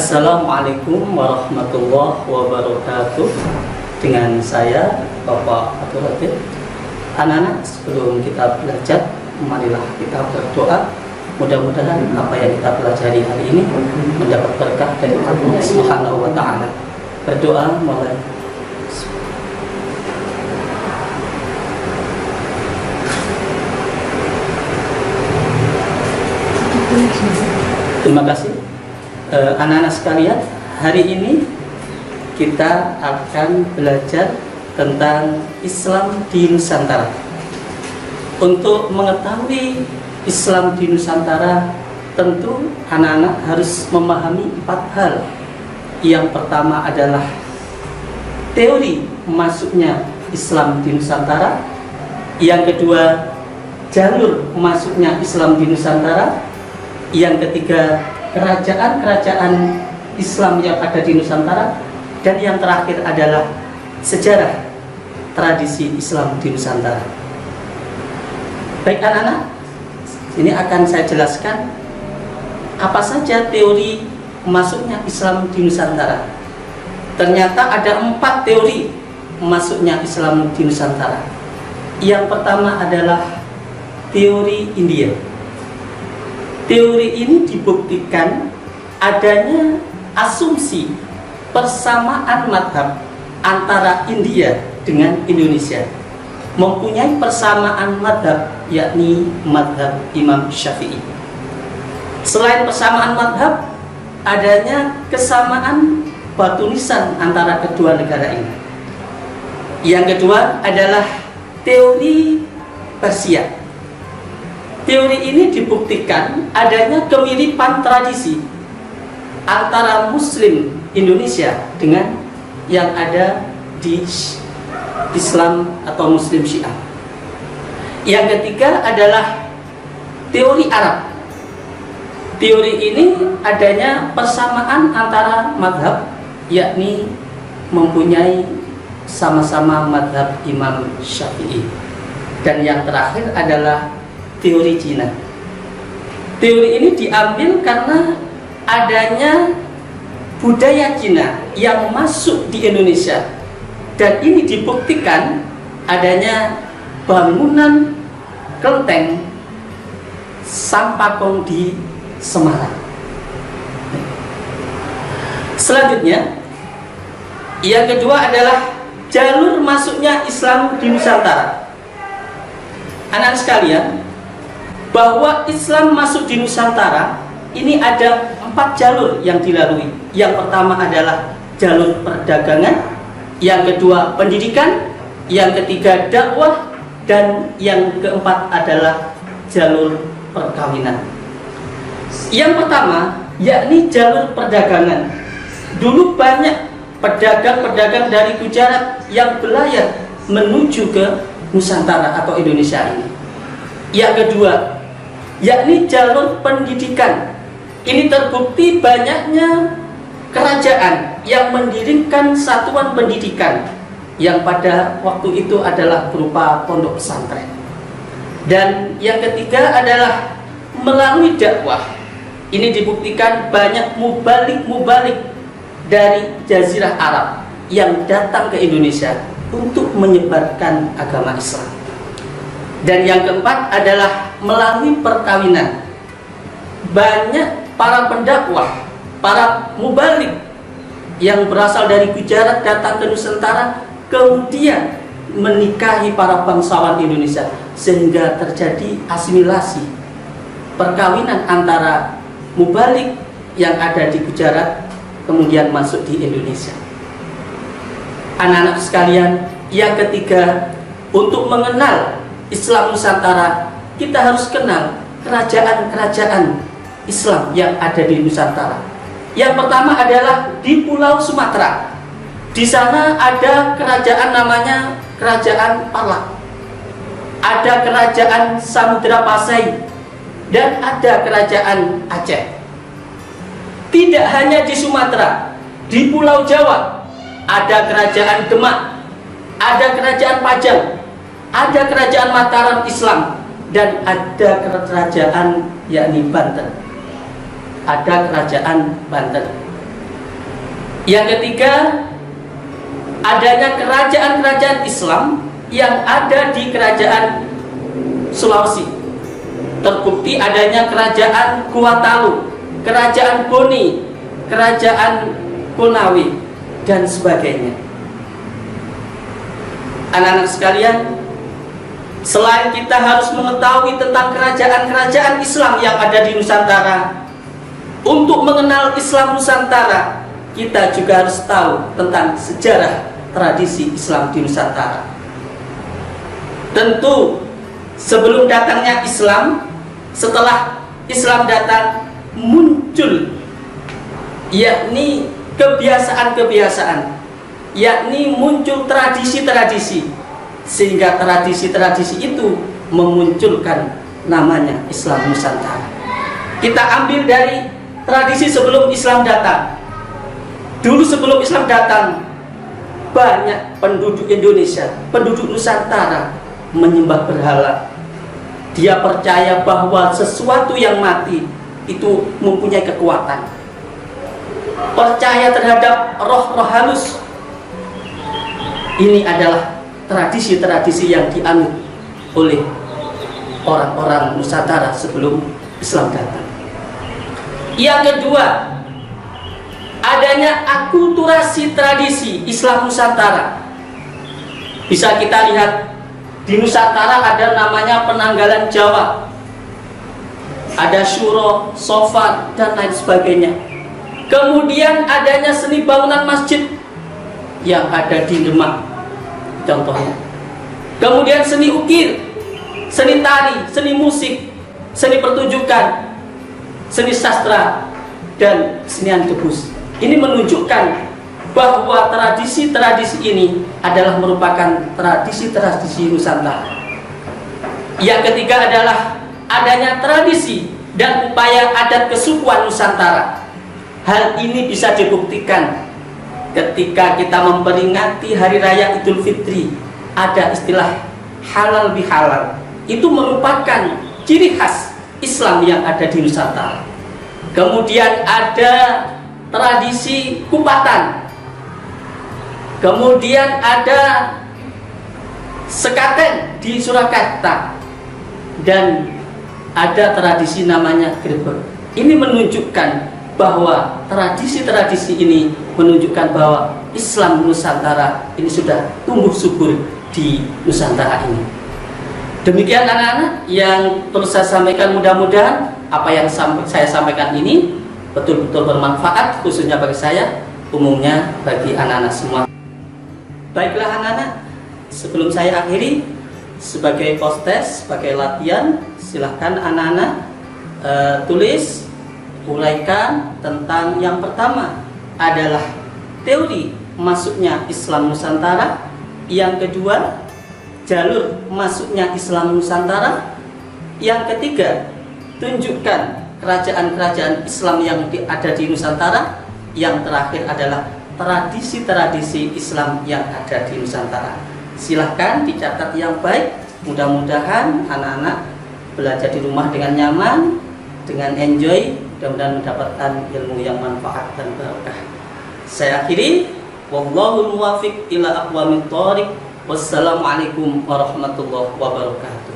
Assalamualaikum warahmatullahi wabarakatuh. Dengan saya Bapak Abdul Latif. Anak-anak, sebelum kita belajar, marilah kita berdoa. Mudah-mudahan apa yang kita pelajari hari ini mendapat berkah dari Allah Subhanahu wa Ta'ala. Berdoa mulai. Terima kasih. Anak-anak sekalian, hari ini kita akan belajar tentang Islam di Nusantara. Untuk mengetahui Islam di Nusantara, tentu anak-anak harus memahami 4 hal. Yang pertama adalah teori masuknya Islam di Nusantara. Yang kedua, jalur masuknya Islam di Nusantara. Yang ketiga, kerajaan-kerajaan Islam yang ada di Nusantara. Dan yang terakhir adalah sejarah tradisi Islam di Nusantara. Baik anak-anak, ini akan saya jelaskan apa saja teori masuknya Islam di Nusantara. Ternyata ada 4 teori masuknya Islam di Nusantara. Yang pertama adalah teori India. Teori ini dibuktikan adanya asumsi persamaan madhab antara India dengan Indonesia, mempunyai persamaan madhab, yakni madhab Imam Syafi'i. Selain persamaan madhab, adanya kesamaan batu nisan antara kedua negara ini. Yang kedua adalah teori Persia. Teori ini dibuktikan adanya kemiripan tradisi antara Muslim Indonesia dengan yang ada di Islam atau Muslim Syiah. Yang ketiga adalah teori Arab. Teori ini adanya persamaan antara madhab, yakni mempunyai sama-sama madhab Imam Syafi'i. Dan yang terakhir adalah teori Cina. Teori ini diambil karena adanya budaya Cina yang masuk di Indonesia, dan ini dibuktikan adanya bangunan kelenteng Sampakong di Semarang. Selanjutnya, yang kedua adalah jalur masuknya Islam di Nusantara. Anak sekalian, bahwa Islam masuk di Nusantara ini ada 4 jalur yang dilalui. Yang pertama adalah jalur perdagangan, yang kedua pendidikan, yang ketiga dakwah, dan yang keempat adalah jalur perkawinan. Yang pertama yakni jalur perdagangan. Dulu banyak pedagang-pedagang dari Gujarat yang berlayar menuju ke Nusantara atau Indonesia ini. Yang kedua yakni jalur pendidikan. Ini terbukti banyaknya kerajaan yang mendirikan satuan pendidikan yang pada waktu itu adalah berupa pondok pesantren. Dan yang ketiga adalah melalui dakwah. Ini dibuktikan banyak mubalik dari Jazirah Arab yang datang ke Indonesia untuk menyebarkan agama Islam. Dan yang keempat adalah melalui perkawinan. Banyak para pendakwah, para mubalik yang berasal dari Gujarat datang ke Nusantara, kemudian menikahi para bangsawan Indonesia, sehingga terjadi asimilasi perkawinan antara mubalik yang ada di Gujarat kemudian masuk di Indonesia. Anak-anak sekalian, yang ketiga, untuk mengenal Islam Nusantara, kita harus kenal kerajaan-kerajaan Islam yang ada di Nusantara. Yang pertama adalah di Pulau Sumatera. Di sana ada kerajaan namanya Kerajaan Parlak, ada Kerajaan Samudra Pasai, dan ada Kerajaan Aceh. Tidak hanya di Sumatera, di Pulau Jawa ada Kerajaan Demak, ada Kerajaan Pajang, ada Kerajaan Mataram Islam, dan ada kerajaan yakni Banten. Ada Kerajaan Banten. Yang ketiga, adanya kerajaan-kerajaan Islam yang ada di kerajaan Sulawesi. Terbukti adanya kerajaan Gorontalo, kerajaan Boni, kerajaan Konawe, dan sebagainya. Anak-anak sekalian, selain kita harus mengetahui tentang kerajaan-kerajaan Islam yang ada di Nusantara, untuk mengenal Islam Nusantara, kita juga harus tahu tentang sejarah tradisi Islam di Nusantara. Tentu sebelum datangnya Islam, setelah Islam datang, muncul yakni kebiasaan-kebiasaan, yakni muncul tradisi-tradisi, sehingga tradisi-tradisi itu memunculkan namanya Islam Nusantara. Kita ambil dari tradisi sebelum Islam datang. Dulu sebelum Islam datang, banyak penduduk Indonesia, penduduk Nusantara menyembah berhala. Dia percaya bahwa sesuatu yang mati itu mempunyai kekuatan. Percaya terhadap roh-roh halus. Ini adalah tradisi-tradisi yang dianut oleh orang-orang Nusantara sebelum Islam datang. Yang kedua, adanya akulturasi tradisi Islam Nusantara. Bisa kita lihat di Nusantara ada namanya penanggalan Jawa, ada Syuro, Sofat, dan lain sebagainya. Kemudian adanya seni bangunan masjid yang ada di Demak, contohnya. Kemudian seni ukir, seni tari, seni musik, seni pertunjukan, seni sastra, dan kesenian debus. Ini menunjukkan bahwa tradisi-tradisi ini adalah merupakan tradisi-tradisi Nusantara. Yang ketiga adalah adanya tradisi dan upaya adat kesukuan Nusantara. Hal ini bisa dibuktikan ketika kita memperingati Hari Raya Idul Fitri. Ada istilah halal bihalal. Itu merupakan ciri khas Islam yang ada di Nusantara. Kemudian ada tradisi kupatan. Kemudian ada sekaten di Surakarta. Dan ada tradisi namanya grebek. Ini menunjukkan bahwa tradisi-tradisi ini menunjukkan bahwa Islam Nusantara ini sudah tumbuh subur di Nusantara ini. Demikian anak-anak yang terus saya sampaikan, mudah-mudahan apa yang saya sampaikan ini betul-betul bermanfaat, khususnya bagi saya, umumnya bagi anak-anak semua. Baiklah anak-anak, sebelum saya akhiri, sebagai post test, sebagai latihan, silahkan anak-anak tulis, uraikan tentang yang pertama adalah teori masuknya Islam Nusantara. Yang kedua, jalur masuknya Islam Nusantara. Yang ketiga, tunjukkan kerajaan-kerajaan Islam yang ada di Nusantara. Yang terakhir adalah tradisi-tradisi Islam yang ada di Nusantara. Silahkan dicatat yang baik. Mudah-mudahan anak-anak belajar di rumah dengan nyaman, dengan enjoy, mudah-mudahan mendapatkan ilmu yang manfaat dan berkah. Saya akhiri, wallahul muwaffiq ila aqwamit thoriq. Wassalamualaikum warahmatullahi wabarakatuh.